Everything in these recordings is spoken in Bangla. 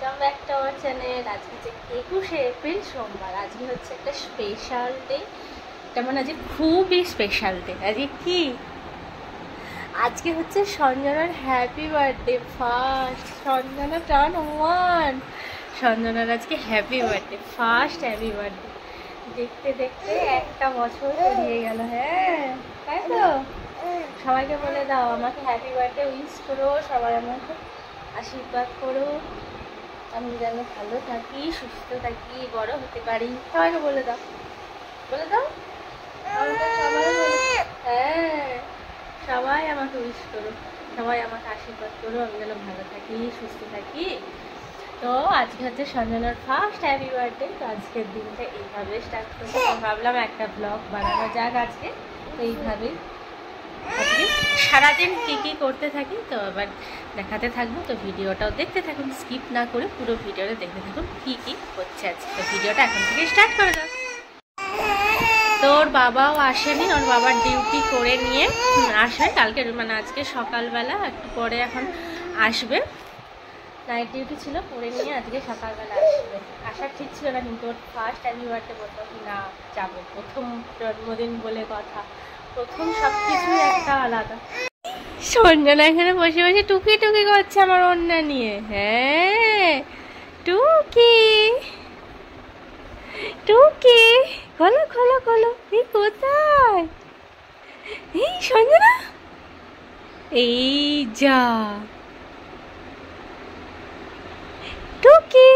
Welcome back to our channel. আজকে হচ্ছে 21শে এপ্রিল সোমবার। আজকে হচ্ছে একটা স্পেশাল ডে, এটা মানে আজকে খুবই স্পেশাল ডে। আজকে কি, আজকে হচ্ছে সঞ্জনার happy birthday, first Sanjana turn 1। সঞ্জনার আজকে happy birthday, first happy birthday. দেখতে দেখতে একটা বছর পেরিয়ে গেল। হ্যাঁ তাই তো, সবাইকে বলে দাও আমাকে হ্যাপি বার্থডে উইশ করো, সবাই আমাকে আশীর্বাদ করো, আমি যেন ভালো থাকি, সুস্থ থাকি, বড় হতে পারি। সবাইকে বলে দাও, বলে দাও, হ্যাঁ সবাই আমাকে উইশ করো, সবাই আমাকে আশীর্বাদ করো, আমি যেন ভালো থাকি, সুস্থ থাকি। তো আজকে হচ্ছে সঞ্জনার ফার্স্ট হ্যাপি বার্থডে। তো আজকের দিনটা এইভাবে স্টার্ট করতে ভাবলাম একটা ব্লগ বানানো যাক আজকে। তো এইভাবেই আজকে সারাদিন কী কী করতে থাকি তো আবার দেখাতে থাকবো। তো ভিডিওটাও দেখতে থাকুন, স্কিপ না করে পুরো ভিডিওটা দেখতে থাকুন কী কী হচ্ছে আজকে। তো ভিডিওটা এখন থেকে স্টার্ট করা যাক। তো ওর বাবাও আসেনি, ওর বাবার ডিউটি করে নিয়ে আসবে কালকে, মানে আজকে সকালবেলা একটু পরে এখন আসবে। নাইট ডিউটি ছিল, করে নিয়ে আজকে সকালবেলা আসবে। আসার ঠিক ছিল না, কিন্তু ওর ফার্স্ট হ্যাপি বার্থডে বলতো না যাবো, প্রথম জন্মদিন বলে কথা, প্রথম সব কিছুই একটা আলাদা। সঞ্জনা এখানে বসে বসে টুকি টুকি করছে আমার ওড়না নিয়ে। হ্যাঁ টুকি টুকি, খোলো খোলো খোলো। এই কোথায়, এই সঞ্জনা, এই যা টুকি।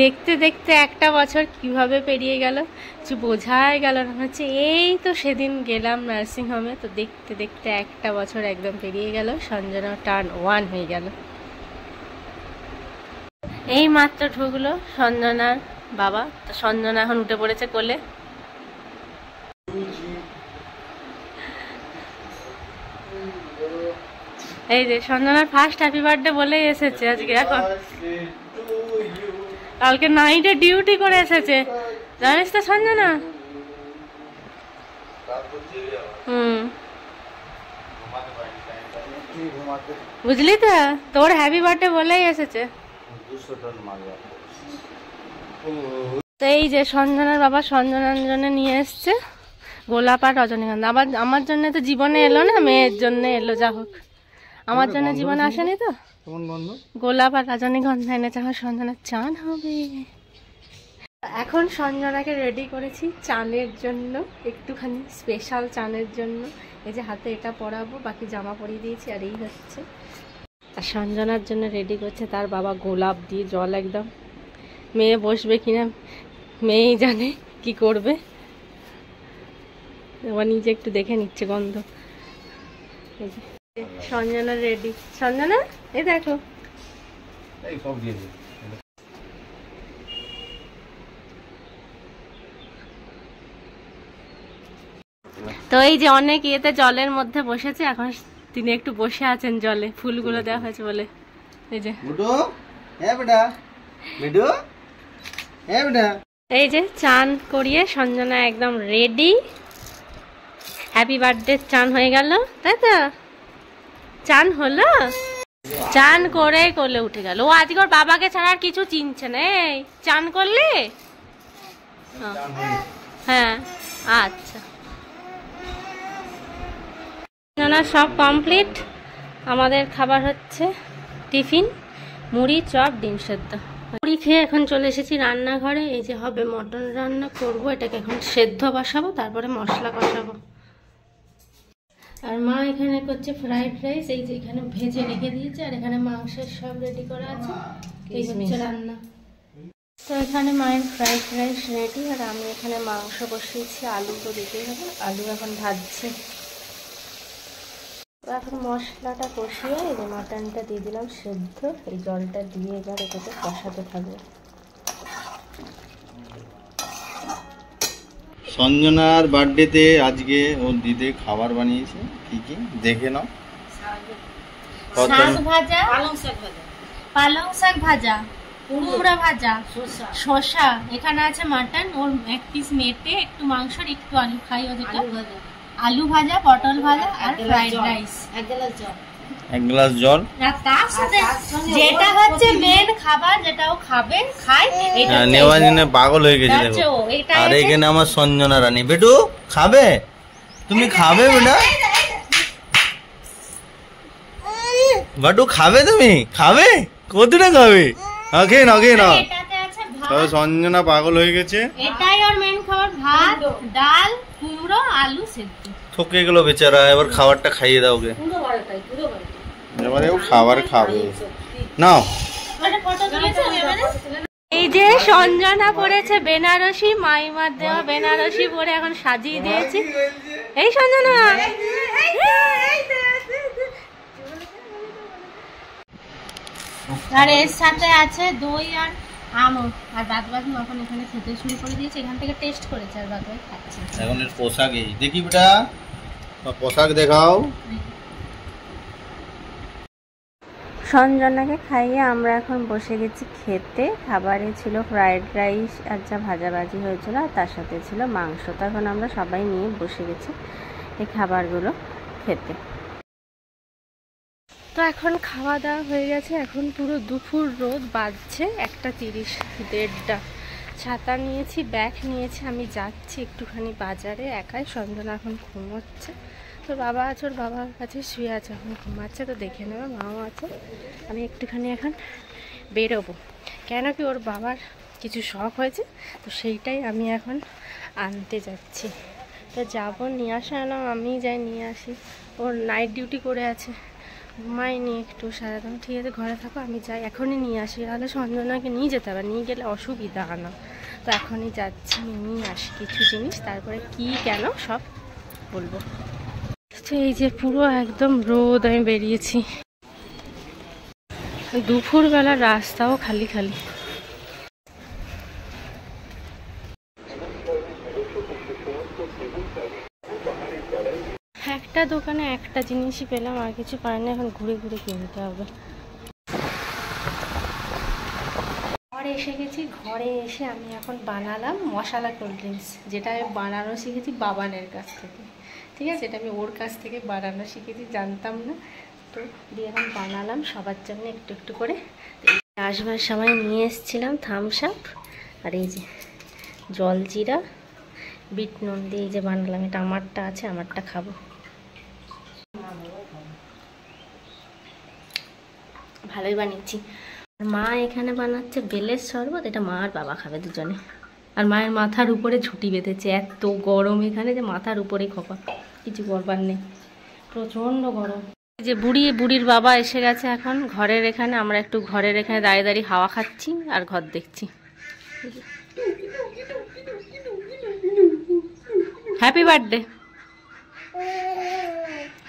দেখতে দেখতে একটা বছর কিভাবে পেরিয়ে গেল কিছু বোঝাই গেল না। হচ্ছে এই তো সেদিন গেলাম নার্সিংহোমে, তো দেখতে দেখতে একটা বছর একদম পেরিয়ে গেল। সঞ্জনা টার্ন 1 হয়ে গেল। এই মাত্র ঢুকলো সঞ্জনার বাবা। তো সঞ্জনা এখন উঠে পড়েছে কোলে। এই যে সঞ্জনার ফার্স্ট হ্যাপি বার্থডে বলেই এসেছে আজকে। এখন কালকে নাইটে ডিউটি করে এসেছে, জানিস তো সঞ্জনা? বুঝলি তো, তোর হ্যাপি বার্থডে বলেই এসেছে। তো এই যে সঞ্জনার বাবা সঞ্জনার জন্য নিয়ে এসছে গোলাপ আর রজনীগন্ধা। আবার আমার জন্য তো জীবনে এলো না, মেয়ের জন্য এলো। যা হোক, আমার জন্য জীবনে আসেনি তো। গোলাপ আর রজনীগন্ধা এনেছে, আমার সঞ্জনার চান হবে। এখন সঞ্জনাকে রেডি করেছি চানের জন্য, একটুখানি স্পেশাল চানের জন্য। এই যে হাতে এটা পরাবো, বাকি জামা পরিয়ে দিয়েছি। আর এই হচ্ছে, আর সঞ্জনার জন্য রেডি করছে তার বাবা গোলাপ দিয়ে জল একদম। মেয়ে বসবে কিনা মেয়েই জানে কি করবে, এবার নিজে একটু দেখে নিচ্ছে গন্ধ। এই যে সঞ্জনা রেডি। সঞ্জনা এই দেখো, তো এই যে অনেক ইয়েতে জলের মধ্যে বসেছে, এখন তিনি একটু বসে আছেন জলে, ফুলগুলো দেওয়া হয়েছে বলে। এই যে এই যে চান করিয়ে সঞ্জনা একদম রেডি। হ্যাপি বার্থডে চান হয়ে গেল, তাই তো? চান হলো, চান করে কোলে উঠে গেল। ও আজকে ওর বাবাকে ছাড়া আর কিছু চিনছে না। এই চান করলে? হ্যাঁ আচ্ছা, না সব কমপ্লিট। আমাদের খাবার হচ্ছে টিফিন, মুড়ি, চপ, ডিম সেদ্ধ। মুড়ি খেয়ে এখন চলে এসেছি রান্নাঘরে। এই যে হবে মটন রান্না করব, এটাকে এখন সেদ্ধ বসাবো, তারপরে মশলা কষাবো। আর মা এখানে করছে ফ্রাইড রাইস। এই যে এখানে ভেজে রেখে দিয়েছে, আর এখানে মাংসের সব রেডি করা আছে। এই হচ্ছে রান্না। তো এখানে মায়ের ফ্রাইড রাইস রেডি, আর আমি এখানে মাংস বসিয়েছি। আলু তো দিতেই হবে, আলু এখন ভাজছে। এখন মশলাটা কষিয়ে এই যে মাটনটা দিয়ে দিলাম সেদ্ধ, এই জলটা দিয়ে এবার এটাকে কষাতে থাকবে। সঞ্জনার বার্থডেতে আজকে ওর দিদি খাবার বানিয়েছে, কি কি দেখে নাও। শাক ভাজা, পালং শাক ভাজা, কুমড়া ভাজা, শসা, এখানে আছে মাটন, ওর এক পিস মেটে, একটু মাংস, একটু আলু খাই, ওদেরকে আলু ভাজা, পটল ভাজা আর ফ্রাইড রাইস, এক গ্লাস জল। তার সাথে যেটা হচ্ছে মেন খাবার, যেটাও খাবে খাই, এটা নেওয়া জেনে পাগল হয়ে গেছে দেখো। আর এখানে আমার সঞ্জনা রানী, বেটু খাবে, তুমি খাবে বেটা, বাটু খাবে, তুমি খাবে, কতটা খাবে? খেয়ে নাও খেয়ে নাও। সঞ্জনা পাগল হয়ে গেছে। এটাই ওর মেন খাবার, ভাত ডাল কুমড়ো আলু সেদ্ধ। থকে গেলো বেচারা, এবার খাবারটা খাইয়ে দাও ওকে। এবারে ও খাবার খাবে, নাও। এই যে সঞ্জনা পড়েছে বেনারসি, মাইমার দেওয়া বেনারসি পরে এখন সাজিয়ে দিয়েছি। এই সঞ্জনা, আর এর সাথে আছে দই আর আমও, আর বাদ বাকি এখন এখানে খেতে শুরু করে দিয়েছে। এখান থেকে টেস্ট করেছে আর বাদ বাকি খাচ্ছে। এখন এর পোশাক এই দেখি বেটা, পোশাক দেখাও। সঞ্জনাকে খাইয়ে আমরা এখন বসে গেছি খেতে। খাবারে ছিল ফ্রাইড রাইস আর যা ভাজাভাজি হয়েছিল, আর তার সাথে ছিল মাংস। তো এখন আমরা সবাই নিয়ে বসে গেছি এই খাবারগুলো খেতে। তো এখন খাওয়া দাওয়া হয়ে গেছে, এখন পুরো দুপুর রোদ বাজছে 1:30, 1:30। ছাতা নিয়েছি, ব্যাগ নিয়েছি, আমি যাচ্ছি একটুখানি বাজারে একাই। সঞ্জনা এখন ঘুমোচ্ছে, তোর বাবা আছে, ওর বাবার কাছে শুয়ে আছে, এখন ঘুমাচ্ছে, তো দেখে নেবে। মাও আছে। আমি একটুখানি এখন বেরোবো, কেন কি ওর বাবার কিছু শখ হয়েছে, তো সেইটাই আমি এখন আনতে যাচ্ছি। তো যাবো, নিয়ে আসা এলাম, আমি যাই নিয়ে আসি। ওর নাইট ডিউটি করে আছে, ঘুমাইনি একটু সারাদিন। ঠিক আছে, ঘরে থাকো, আমি যাই এখনই নিয়ে আসি, তাহলে সঞ্জনাকে নিয়ে যেতে হবে, নিয়ে গেলে অসুবিধা না। তো এখনই যাচ্ছি, আমি নিয়ে আসি কিছু জিনিস, তারপরে কি কেন সব বলবো। তো এই যে পুরো একদম রোদ, আমি বেরিয়েছি। দুপুরবেলা রাস্তাও খালি খালি। একটা দোকানে একটা জিনিসই পেলাম, আর কিছু পাইনি, এখন ঘুরে ঘুরে কিনতে হবে। ঘরে এসে গেছি, ঘরে এসে আমি এখন বানালাম মশলা কোল্ড ড্রিঙ্কস, যেটা আমি বানানো শিখেছি বাবানের কাছ থেকে। ঠিক আছে, এটা আমি ওর কাছ থেকে বানানো শিখেছি, জানতাম না। তো দিয়ে এখন বানালাম সবার জন্য একটু একটু করে। আসবার সময় নিয়ে এসেছিলাম থামস আপ, আর এই যে জলজিরা বিট নুন দিয়ে এই যে বানালাম। এটা আমারটা আছে, আমারটা খাবো। ভালোই বানিয়েছি। মা এখানে বানাচ্ছে বেলের শরবত, এটা মা আর বাবা খাবে দুজনে। আর মায়ের মাথার উপরে ঝুঁটি বেঁধেছে, এত গরম এখানে যে মাথার উপরেই খোপা, কিছু করবার নেই, প্রচণ্ড গরম। যে বুড়ির বাবা এসে গেছে এখন ঘরের এখানে। আমরা একটু ঘরের এখানে দাঁড়িয়ে দাঁড়িয়ে হাওয়া খাচ্ছি আর ঘর দেখছি। Happy birthday.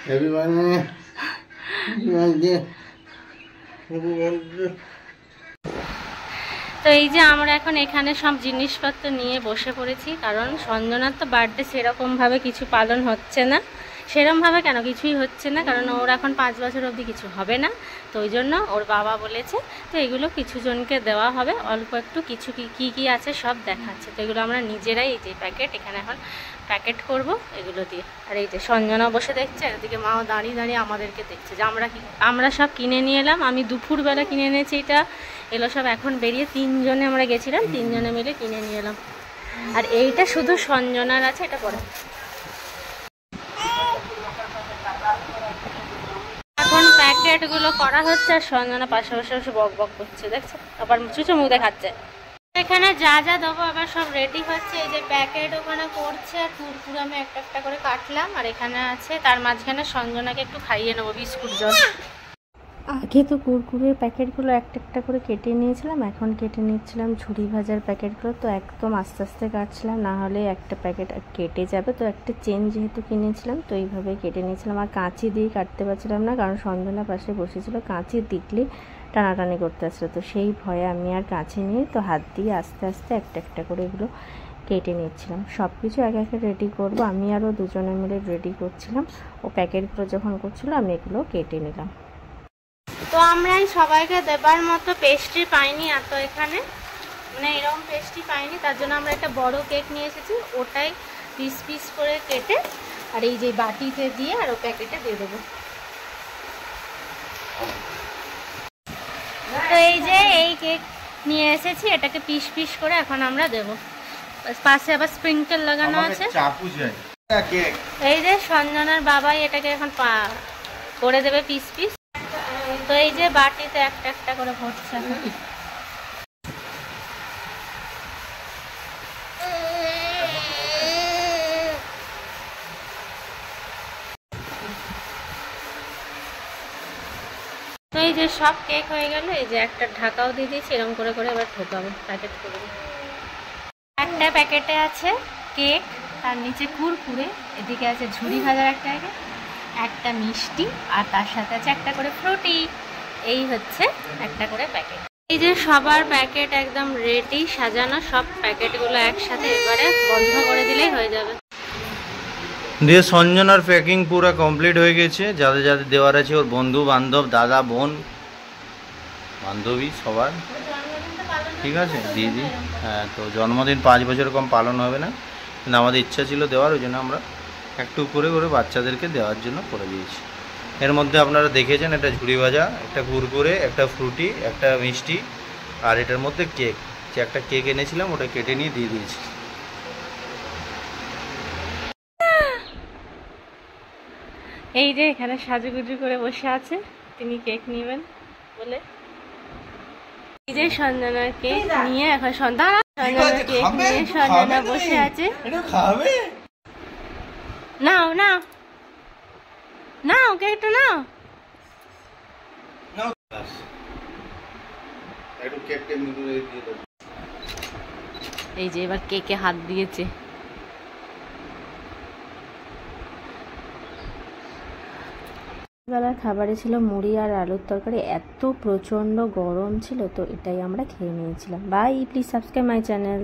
Happy birthday. তো এই যে আমরা এখন এখানে সব জিনিসপত্র নিয়ে বসে পড়েছি, কারণ সঞ্জনার তো বার্থডে সেরকমভাবে কিছু পালন হচ্ছে না। সেরকমভাবে কেন, কিছুই হচ্ছে না, কারণ ওর এখন 5 বছর অবধি কিছু হবে না। তো ওই জন্য ওর বাবা বলেছে তো এগুলো কিছু জনকে দেওয়া হবে, অল্প একটু কিছু কি আছে সব দেখাচ্ছে। তো এগুলো আমরা নিজেরাই এই যে প্যাকেট এখানে এখন প্যাকেট করব এগুলো দিয়ে। আর এই যে সঞ্জনা বসে দেখছে, এদিকে মাও দাঁড়িয়ে দাঁড়িয়ে আমাদেরকে দেখছে যে আমরা সব কিনে নিয়ে এলাম। আমি দুপুরবেলা কিনে এনেছি এটা, এগুলো সব এখন বেরিয়ে 3 জনে আমরা গেছিলাম, 3 জনে মিলে কিনে নিয়ে এলাম। আর এইটা শুধু সঞ্জনার আছে, এটা পরে। এখন প্যাকেটগুলো করা হচ্ছে, আর সঞ্জনা পাশে বসে বক বক করছে, দেখছো, আবার চুচো মুখ দেখাচ্ছে। এখানে যা যা দেবো আবার সব রেডি হচ্ছে। এই যে প্যাকেট ওখানে করছে, আর কুরকুরে আমি একটা একটা করে কাটলাম, আর এখানে আছে, তার মাঝখানে সঞ্জনাকে একটু খাইয়ে নেবো বিস্কুট জল। আগে তো কুরকুরের প্যাকেটগুলো একটা একটা করে কেটে নিয়েছিলাম, এখন কেটে নিচ্ছিলাম ঝুড়ি ভাজার প্যাকেটগুলো। তো একদম আস্তে আস্তে কাটছিলাম, না হলে একটা প্যাকেট কেটে যাবে। তো একটা চেন যেহেতু কিনেছিলাম, তো এইভাবেই কেটে নিয়েছিলাম। আর কাঁচি দিয়ে কাটতে পারছিলাম না, কারণ সঞ্জনা পাশে বসেছিল, কাঁচি দিকলে টানাটানি করতে আসছিলো। তো সেই ভয়ে আমি আর কাঁচি নিয়ে তো হাত দিয়ে আস্তে আস্তে একটা একটা করে এগুলো কেটে নিচ্ছিলাম। সব কিছু একে একে রেডি করব, আমি আরও দুজনে মিলে রেডি করছিলাম। ও প্যাকেটগুলো যখন করছিল আমি এগুলো কেটে নিলাম। তো আমরাই সবাইকে দেবার মতো পেস্ট্রি পাইনি এত এখানে, মানে এরকম পেস্ট্রি পাইনি, তার জন্য আমরা একটা বড় কেক নিয়ে এসেছি, ওটাই পিস পিস করে কেটে আর এই যে বাটিতে দিয়ে আর ও প্যাকেটে দিয়ে দেবো। এই যে এই কেক নিয়ে এসেছি, এটাকে পিস পিস করে এখন আমরা দেবো। পাশে আবার স্প্রিংকেল লাগানো আছে। এই যে সঞ্জনার বাবাই এটাকে এখন করে দেবে পিস পিস। তো এই যে বাটিতে একটা একটা করে ভরছে। তো এই যে সব কেক হয়ে গেল, এই যে একটা ঢাকাও দিয়ে দিয়েছি, এরকম করে করে এবার ঢোকাবো প্যাকেট করে। একটা প্যাকেটে আছে কেক, তার নিচে কুরকুরে, এদিকে আছে ঝুড়ি ভাজার একটা প্যাকেট, একটা মিষ্টি, আর তার সাথে আছে একটা করে ফ্রুটি। এই হচ্ছে একটা করে প্যাকেট। এই যে সবার প্যাকেট একদম রেডি সাজানো, সব প্যাকেটগুলো একসাথে এবারে বন্ধ করে দিলেই হয়ে যাবে। দিয়ে সঞ্জনার প্যাকিং পুরো কমপ্লিট হয়ে গেছে। যাদের যাদের দেওয়ার আছে, ওর বন্ধু বান্ধব, দাদা বোন বান্ধবী সবার, ঠিক আছে দিয়ে দিই। হ্যাঁ, তো জন্মদিন 5 বছর কম পালন হবে না, কিন্তু আমাদের ইচ্ছা ছিল দেওয়ার, ওই জন্য আমরা একটু করে করে বাচ্চাদেরকে দেওয়ার জন্য করে দিয়েছি। এর মধ্যে আপনারা দেখেছেন একটা ঝুড়ি ভাজা, একটা কুরকুরে, একটা ফ্রুটি, একটা মিষ্টি, আর এটার মধ্যে কেক। যে একটা কেক এনেছিলাম ওটা কেটে নিয়ে দিয়ে দিয়েছি। এই যে এখানে সাজুগুজু করে বসে আছে, তিনি কেক নেবেন বলে। এই যে সঞ্জনার কেক নিয়ে এখন সঞ্জনার কেক নিয়ে সঞ্জনা বসে আছে। নাও নাও নাও কেকটা নাও। এই যে এবার কেকে হাত দিয়েছে। বেলার খাবারে ছিল মুড়ি আর আলুর তরকারি। এত প্রচন্ড গরম ছিল, তো এটাই আমরা খেয়ে নিয়েছিলাম। Bye, please subscribe my channel.